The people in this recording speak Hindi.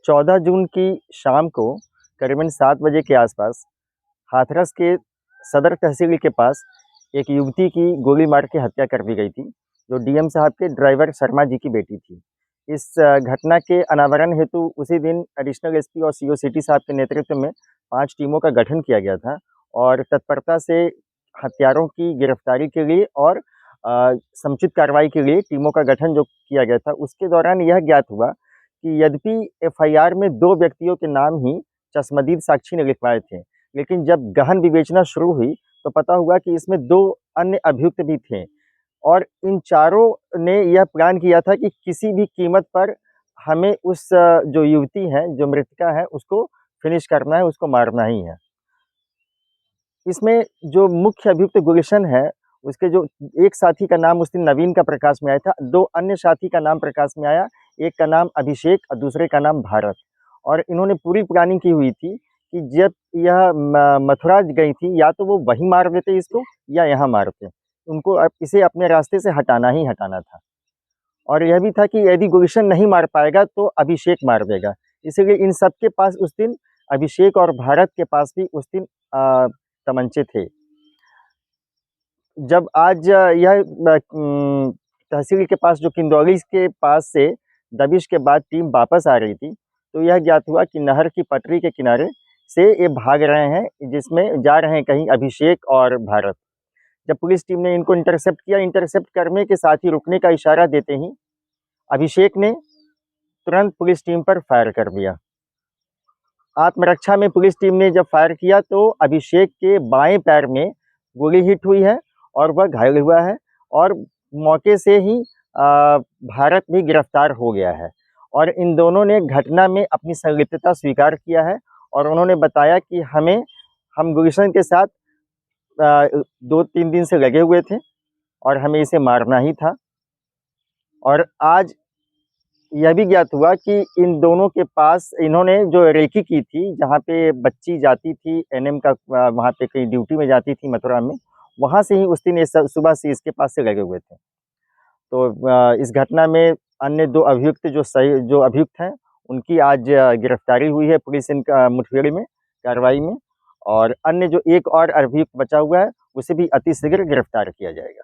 14 जून की शाम को करीबन 7 बजे के आसपास हाथरस के सदर तहसील के पास एक युवती की गोली मार के हत्या कर दी गई थी, जो डीएम साहब के ड्राइवर शर्मा जी की बेटी थी। इस घटना के अनावरण हेतु उसी दिन एडिशनल एसपी और सीओ सिटी साहब के नेतृत्व में 5 टीमों का गठन किया गया था और तत्परता से हत्यारों की गिरफ्तारी के लिए और समुचित कार्रवाई के लिए टीमों का गठन जो किया गया था। उसके दौरान यह ज्ञात हुआ कि यद्यपि एफआईआर में 2 व्यक्तियों के नाम ही चश्मदीद साक्षी ने लिखवाए थे, लेकिन जब गहन विवेचना शुरू हुई तो पता हुआ कि इसमें 2 अन्य अभियुक्त भी थे और इन चारों ने यह प्लान किया था कि किसी भी कीमत पर हमें उस जो युवती है, जो मृतका है, उसको फिनिश करना है, उसको मारना ही है। इसमें जो मुख्य अभियुक्त गुलशन है, उसके जो एक साथी का नाम उस दिन नवीन का प्रकाश में आया था, 2 अन्य साथी का नाम प्रकाश में आया, एक का नाम अभिषेक और दूसरे का नाम भारत। और इन्होंने पूरी प्लानिंग की हुई थी कि जब यह मथुरा गई थी, या तो वो वहीं मार देते इसको या यहाँ मारते। उनको अब इसे अपने रास्ते से हटाना ही हटाना था और यह भी था कि यदि गुलशन नहीं मार पाएगा तो अभिषेक मार देगा। इसीलिए इन सब के पास उस दिन अभिषेक और भारत के पास भी उस दिन तमंचे थे। जब आज यह तहसील के पास जो किंदौली के पास से दबिश के बाद टीम वापस आ रही थी, तो यह ज्ञात हुआ कि नहर की पटरी के किनारे से ये भाग रहे हैं, जिसमें जा रहे हैं कहीं अभिषेक और भारत। जब पुलिस टीम ने इनको इंटरसेप्ट किया, इंटरसेप्ट करने के साथ ही रुकने का इशारा देते ही अभिषेक ने तुरंत पुलिस टीम पर फायर कर दिया। आत्मरक्षा में पुलिस टीम ने जब फायर किया तो अभिषेक के बाएं पैर में गोली हिट हुई है और वह घायल हुआ है और मौके से ही भारत भी गिरफ्तार हो गया है और इन दोनों ने घटना में अपनी संलिप्तता स्वीकार किया है और उन्होंने बताया कि हम गुलशन के साथ 2-3 दिन से लगे हुए थे और हमें इसे मारना ही था। और आज यह भी ज्ञात हुआ कि इन दोनों के पास इन्होंने जो रेकी की थी, जहाँ पे बच्ची जाती थी एनएम का, वहाँ पे कहीं ड्यूटी में जाती थी मथुरा में, वहाँ से ही उस दिन सुबह से इसके पास से लगे हुए थे। तो इस घटना में अन्य 2 अभियुक्त जो अभियुक्त हैं, उनकी आज गिरफ्तारी हुई है पुलिस इनका मुठभेड़ में कार्रवाई में, और अन्य जो एक और अभियुक्त बचा हुआ है, उसे भी अतिशीघ्र गिरफ्तार किया जाएगा।